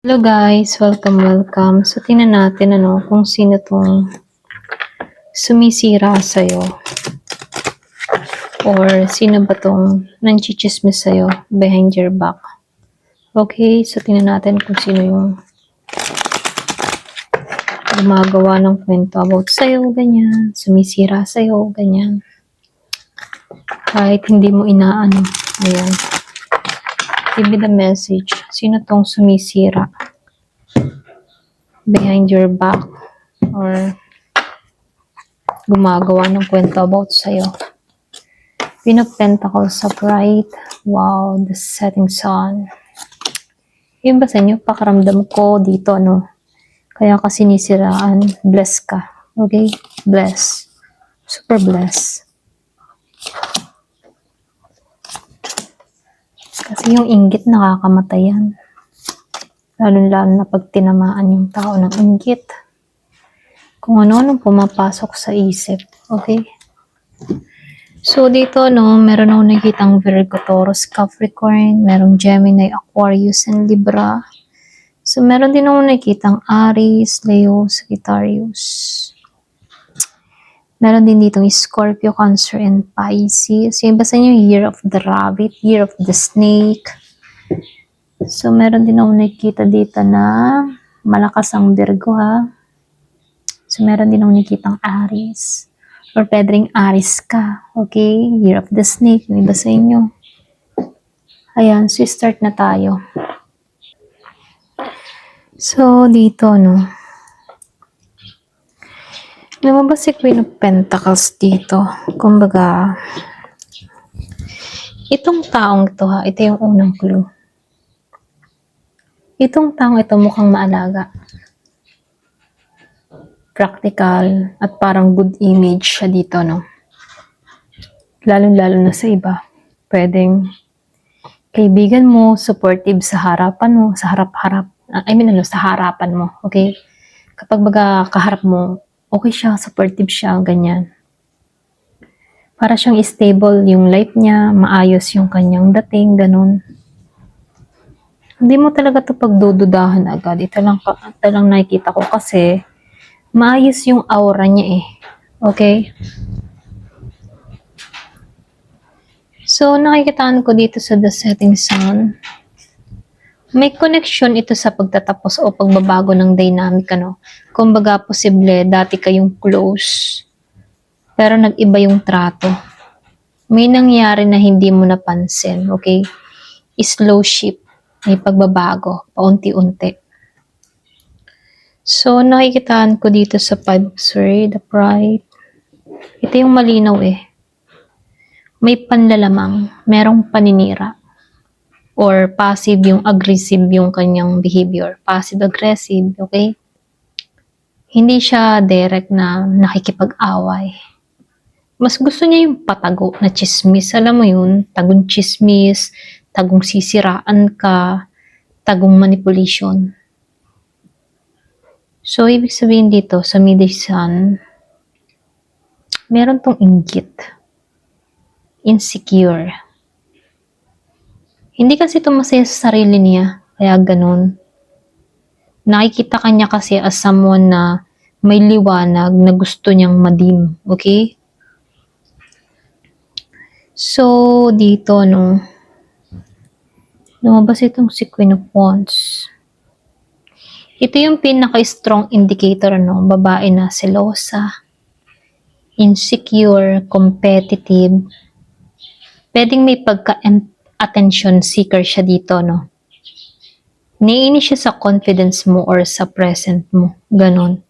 Hello guys, welcome. So tingnan natin kung sino tong sumisira sa'yo or sino ba tong nanchichismis sa'yo behind your back. Okay, so tingnan natin kung sino yung gumagawa ng kwento about sa'yo, ganyan, sumisira sa'yo, ganyan. Kahit hindi mo inaano, ayan. Give me the message. Sino tong sumisira behind your back or gumagawa ng kwento about sa'yo? Queen of Pentacles upright. Wow, the setting sun. Yung ba sa inyo, pakiramdam ko dito, kaya ka sinisiraan, bless ka. Okay? Bless. Super bless. Kasi yung inggit nakakamatay yan. Lalo-lalo na pag tinamaan yung tao ng inggit. Kung ano-anong pumapasok sa isip. Okay? So, dito, meron akong nakikitang Virgo, Taurus, Capricorn, merong Gemini, Aquarius, and Libra. So, meron din akong nakikitang Aries, Leo, Sagittarius. Meron din dito Scorpio, Cancer, and Pisces. Yung basta nyo, Year of the Rabbit, Year of the Snake. So, meron din akong nakikita dito na malakas ang Virgo, ha. So, meron din akong nakikitang Aries. Or pwede ring Aries ka. Okay? Year of the Snake. Yung iba sa inyo. Ayan. So, start na tayo. So, dito, lumabas si Queen of Pentacles dito. Kumbaga, itong taong ito, ha, ito yung unang clue. Itong taong ito mukhang maalaga. Practical at parang good image siya dito, Lalo-lalo na sa iba. Pwedeng kaibigan mo, supportive sa harapan mo, sa harap-harap. Sa harapan mo, okay? Kapag kaharap mo, okay siya, supportive siya, ganyan. Para siyang stable yung life niya, maayos yung kanyang dating, ganun. Hindi mo talaga ito pagdududahan agad. Ito lang nakikita ko kasi maayos yung aura niya Okay? So, nakikitaan ko dito sa The Setting Sun. May connection ito sa pagtatapos o pagbabago ng dynamic, Kumbaga, posible, dati kayong close, pero nag-iba yung trato. May nangyari na hindi mo napansin, okay? Slow shift, may pagbabago, paunti-unti. So, nakikitaan ko dito sa 5 of Swords, the Pride. Ito yung malinaw May panlalamang, merong paninira. Or passive yung aggressive yung kanyang behavior. Passive-aggressive, okay? Hindi siya direct na nakikipag-away. Mas gusto niya yung patago na chismis. Alam mo yun, tagong chismis, tagong sisiraan ka, tagong manipulation. So, ibig sabihin dito, sa Midday Sun, meron tong inggit. Insecure. Hindi kasi ito masaya sa sarili niya, kaya ganun. Nakikita kanya kasi as someone na may liwanag na gusto niyang madim, okay? So, dito, lumabas itong si Queen of Wands. Ito yung pinaka-strong indicator, babae na selosa, insecure, competitive. Pwedeng may attention seeker siya dito, Naiinis siya sa confidence mo or sa present mo. Ganon.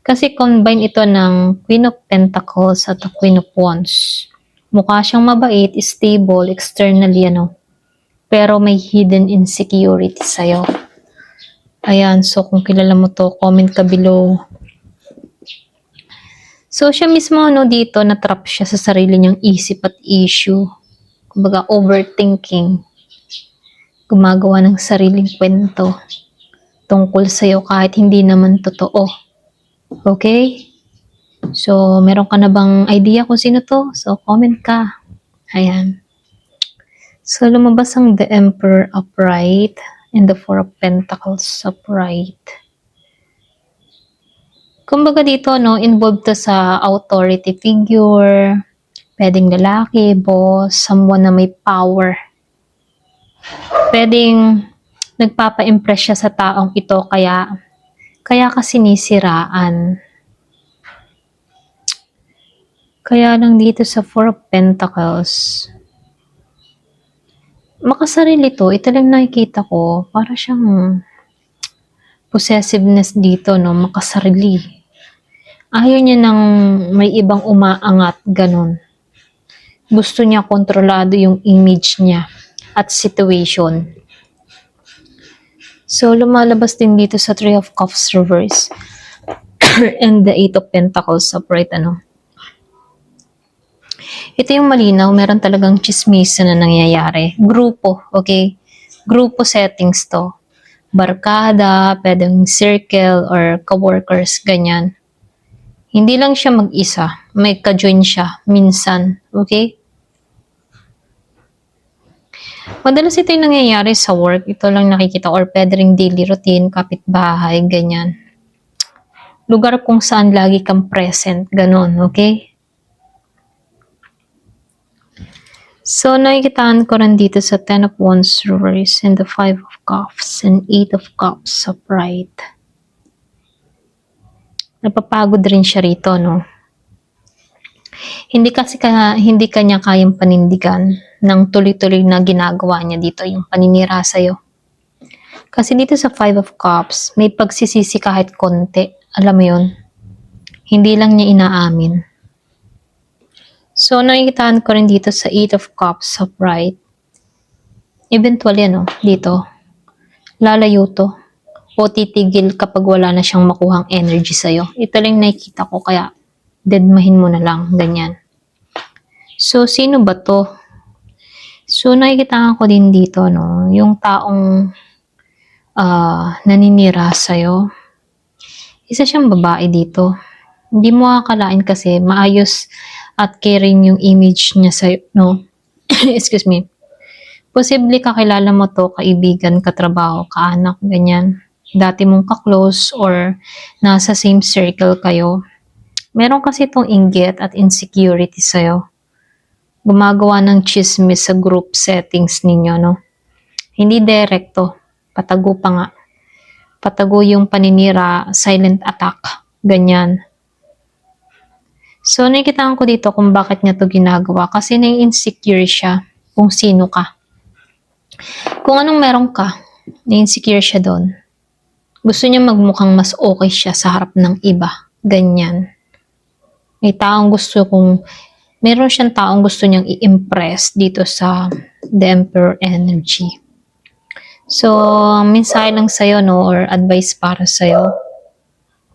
Kasi combine ito ng Queen of Pentacles at the Queen of Wands. Mukha siyang mabait, stable, externally, pero may hidden insecurity sa'yo. Ayan, so kung kilala mo to, comment ka below. So, siya mismo, dito, natrap siya sa sarili niyang isip at issue. Kumbaga, overthinking. Gumagawa ng sariling kwento tungkol sa'yo kahit hindi naman totoo. Okay? So, meron ka na bang idea kung sino to? So, comment ka. Ayan. So, lumabas ang The Emperor upright. and the Four of Pentacles upright. Kumbaga dito, no, involved to sa authority figure, pwedeng lalaki, boss, someone na may power. Pwedeng nagpapa-impress siya sa taong ito, kaya ka sinisiraan. Kaya lang dito sa Four of Pentacles, makasarili to, ito lang nakikita ko, para siyang possessiveness dito, no, makasarili. Ayaw niya ng may ibang umaangat, ganun. Gusto niya kontrolado yung image niya at situation. So, lumalabas din dito sa Three of Cups reverse and the Eight of Pentacles upright, ano. Ito yung malinaw, meron talagang chismis na nangyayari. Grupo, okay? Grupo settings to. Barkada, pwedeng circle or coworkers, ganyan. Hindi lang siya mag-isa. May ka-join siya, minsan. Okay? Madalas ito yung nangyayari sa work. Ito lang nakikita. Or pwede ring daily routine, kapitbahay, ganyan. Lugar kung saan lagi kang present, ganun. Okay? So, nakikitaan ko rin dito sa Ten of Wands reverse and the Five of Cups and Eight of Cups upright. Napapagod rin siya rito, no? Hindi kanya kayang panindigan ng tuloy-tuloy na ginagawa niya dito, yung paninira sa'yo. Kasi dito sa Five of Cups, may pagsisisi kahit konti. Alam mo yun? Hindi lang niya inaamin. So, nakikitaan ko rin dito sa Eight of Cups upright. Eventually, dito, lalayo to. O titigil kapag wala na siyang makuhang energy sa'yo. Ito lang nakikita ko, kaya deadmahin mo na lang, ganyan. So, sino ba to? So, nakikitaan ko din dito, no, yung taong naninira sa'yo. Isa siyang babae dito. Hindi mo akalain kasi maayos at caring yung image niya sa'yo, no? Excuse me. Posible kakilala mo to, kaibigan, katrabaho, kaanak, ganyan. Dati mong ka-close or nasa same circle kayo. Meron kasi itong inggit at insecurity sa'yo. Gumagawa ng chismis sa group settings ninyo, no? Hindi direkto. Patago pa nga. Patago yung paninira, silent attack, ganyan. So, nakikitaan ko dito kung bakit niya to ginagawa. Kasi na-insecure siya kung sino ka. Kung anong meron ka, na-insecure siya doon. Gusto niya magmukhang mas okay siya sa harap ng iba. Ganyan. Meron siyang taong gusto niyang i-impress dito sa The Emperor energy. So, mensahe lang sa'yo, no, or advice para sa'yo.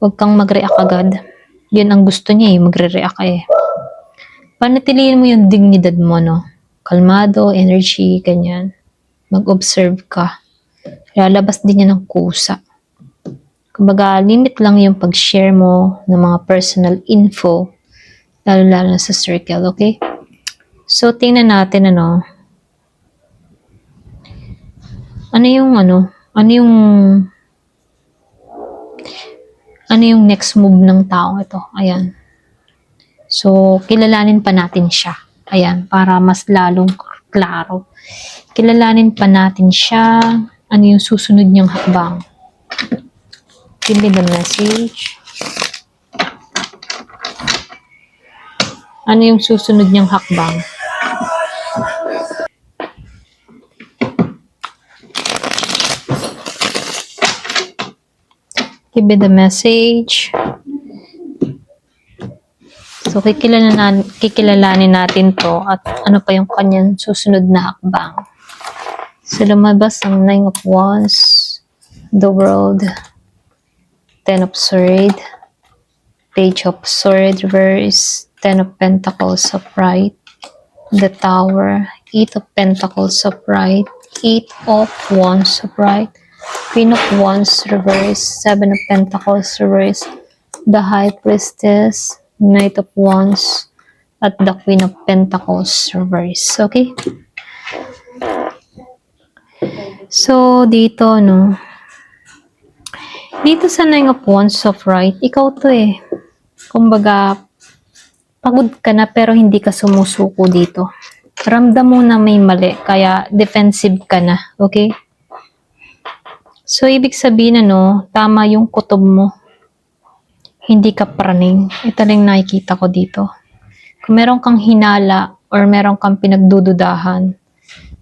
Huwag kang mag-react agad. Yun ang gusto niya, magre-react ka . Panatilihin mo yung dignidad mo, no. Kalmado, energy, ganyan. Mag-observe ka. Lalabas din niya ng kusa. Kumbaga, limit lang yung pag-share mo ng mga personal info, lalo-lalo na sa circle, okay? So, tingnan natin, ano yung next move ng tao ito. Ayan. So, kilalanin pa natin siya. Ayan, para mas lalong klaro. Kilalanin pa natin siya. Ano yung susunod niyang hakbang? Give me the message. Ano yung susunod niyang hakbang? Give me the message. So, kikilalanin natin to at ano pa yung kanyang susunod na hakbang. So, lumabas ang Nine of Wands, the World, Ten of Swords, Page of Swords reverse, Ten of Pentacles upright, the Tower, Eight of Pentacles upright, Eight of Wands upright, Queen of Wands reverse, Seven of Pentacles reverse, the High Priestess, Knight of Wands, at the Queen of Pentacles reverse. Okay? So, dito, no? Dito sa Nine of Wands of Right, ikaw to eh. Kumbaga, pagod ka na pero hindi ka sumusuko dito. Ramdam mo na may mali, kaya defensive ka na, okay? So, ibig sabihin ano, tama yung kutob mo. Hindi ka praning. Ito lang nakikita ko dito. Kung meron kang hinala or meron kang pinagdududahan,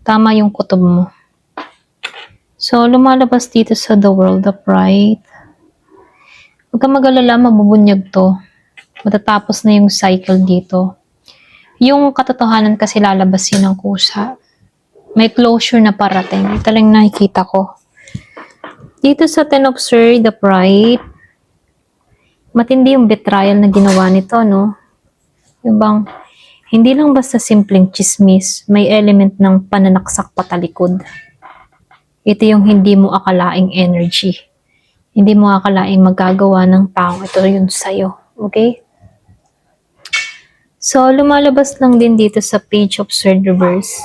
tama yung kutob mo. So, lumalabas dito sa The World of Right. Huwag kang mag-alala, mabubunyag to. Matatapos na yung cycle dito. Yung katotohanan kasi lalabas yun ng kusa. May closure na parating. Ito lang nakikita ko. Dito sa Ten of Swords, the Pride, matindi yung betrayal na ginawa nito, no? Yung bang, hindi lang basta simpleng chismis, may element ng pananaksak patalikod. Ito yung hindi mo akalaing energy. Hindi mo akalaing magagawa ng taong ito yun sa'yo. Okay? So, lumalabas lang din dito sa Page of Swords Reverse.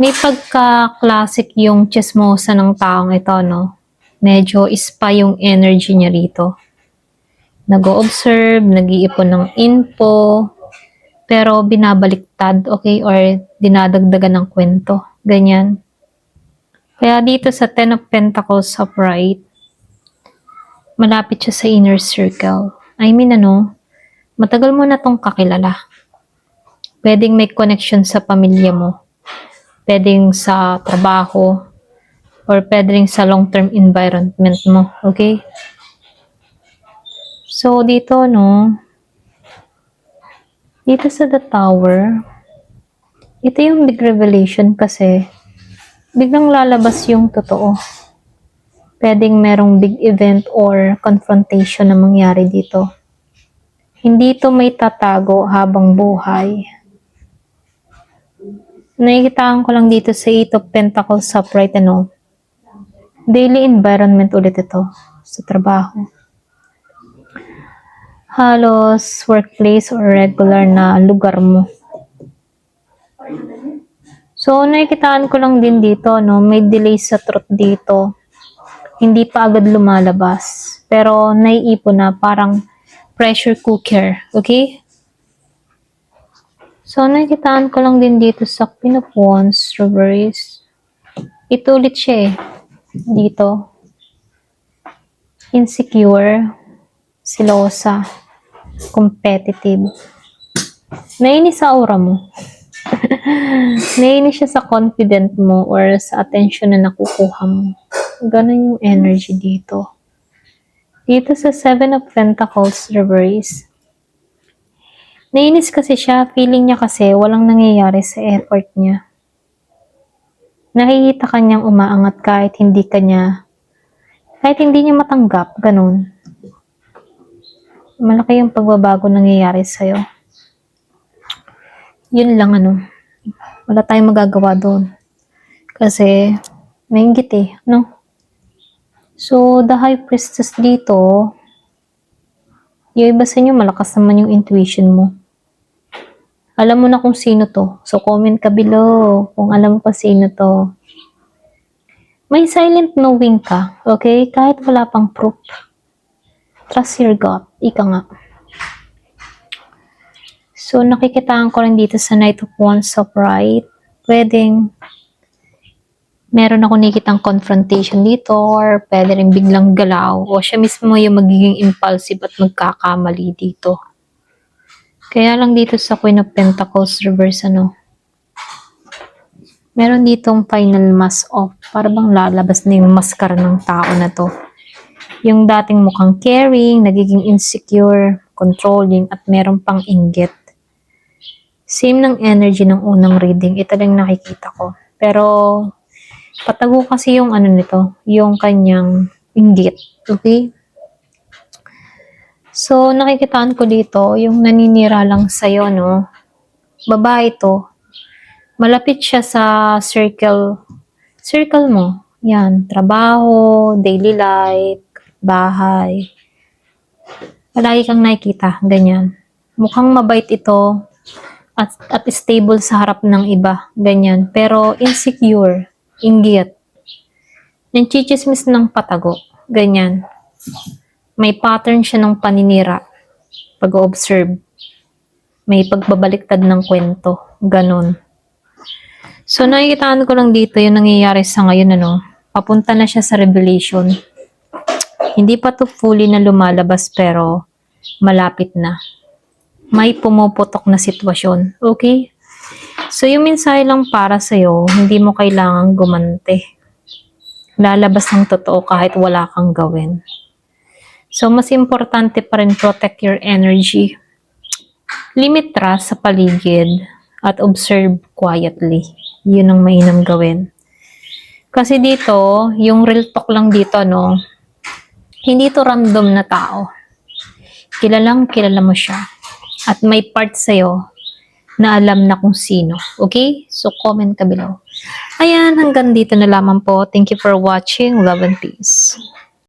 May pagka-classic yung chismosa ng taong ito, no? Medyo ispa yung energy niya rito. Nag-o-observe, nag-iipon ng info, pero binabaliktad, okay? Or dinadagdagan ng kwento. Ganyan. Kaya dito sa Ten of Pentacles upright, malapit siya sa inner circle. I mean, matagal mo na tong kakilala. Pwedeng may connection sa pamilya mo. Pwedeng sa trabaho, or pwedeng sa long-term environment mo, okay? So, dito, dito sa The Tower, ito yung big revelation kasi biglang lalabas yung totoo. Pwedeng merong big event or confrontation na mangyari dito. Hindi ito may tatago habang buhay. Nakikitaan ko lang dito sa Eight of Pentacles upright, daily environment ulit ito sa trabaho. Halos workplace or regular na lugar mo. So, nakikitaan ko lang din dito, may delay sa truth dito. Hindi pa agad lumalabas. Pero, naiipon na parang pressure cooker. Okay? So, nakikitaan ko lang din dito sa Queen of Wands, Reverse. Ito ulit siya eh. Dito. Insecure. Silosa. Competitive. Nainis sa aura mo. Nainis siya sa confident mo or sa attention na nakukuha mo. Ganun yung energy dito. Dito sa Seven of Pentacles Reverse, nainis kasi siya, feeling niya kasi walang nangyayari sa effort niya. Nakikita kanyang umaangat kahit hindi niya matanggap, ganun. Malaki yung pagbabago nangyayari sa'yo. Yun lang wala tayong magagawa doon. Kasi, maingit So, the High Priestess dito, yung iba sa inyo, malakas naman yung intuition mo. Alam mo na kung sino to. So, comment ka below kung alam ko sino to. May silent knowing ka, okay? Kahit wala pang proof. Trust your gut. Ika nga. So, nakikitaan ko rin dito sa Knight of Wands upright. Pwedeng meron ako nakikitang confrontation dito or pwede rin biglang galaw o siya mismo yung magiging impulsive at magkakamali dito. Kaya lang dito sa Queen of Pentacles reverse meron ditong final mask off. Para bang lalabas na yung maskara ng tao na to. Yung dating mukhang caring, nagiging insecure, controlling, at meron pang inggit. Same ng energy ng unang reading. Ito lang nakikita ko. Pero, patago kasi yung nito, yung kanyang inggit. Okay? So, nakikitaan ko dito, yung naninira lang sa'yo, babae to. Malapit siya sa circle mo. Yan, trabaho, daily life, bahay. Palagi kang nakikita, ganyan. Mukhang mabait ito at stable sa harap ng iba, ganyan. Pero insecure, inggit. Nanchichismis ng patago. Ganyan. May pattern siya ng paninira. Pag-observe. May pagbabaliktad ng kwento. Ganon. So, nakikitaan ko lang dito yung nangyayari sa ngayon, ano. Papunta na siya sa revelation. Hindi pa to fully na lumalabas pero malapit na. May pumuputok na sitwasyon. Okay? So, yung mensahe lang para sa'yo, hindi mo kailangang gumante. Lalabas ng totoo kahit wala kang gawin. So, mas importante pa rin protect your energy. Limit trust sa paligid at observe quietly. Yun ang mainam gawin. Kasi dito, yung real talk lang dito, no, hindi to random na tao. Kilalang kilala mo siya. At may part sa'yo na alam na kung sino. Okay? So, comment ka below. Ayan, hanggang dito na lamang po. Thank you for watching. Love and peace.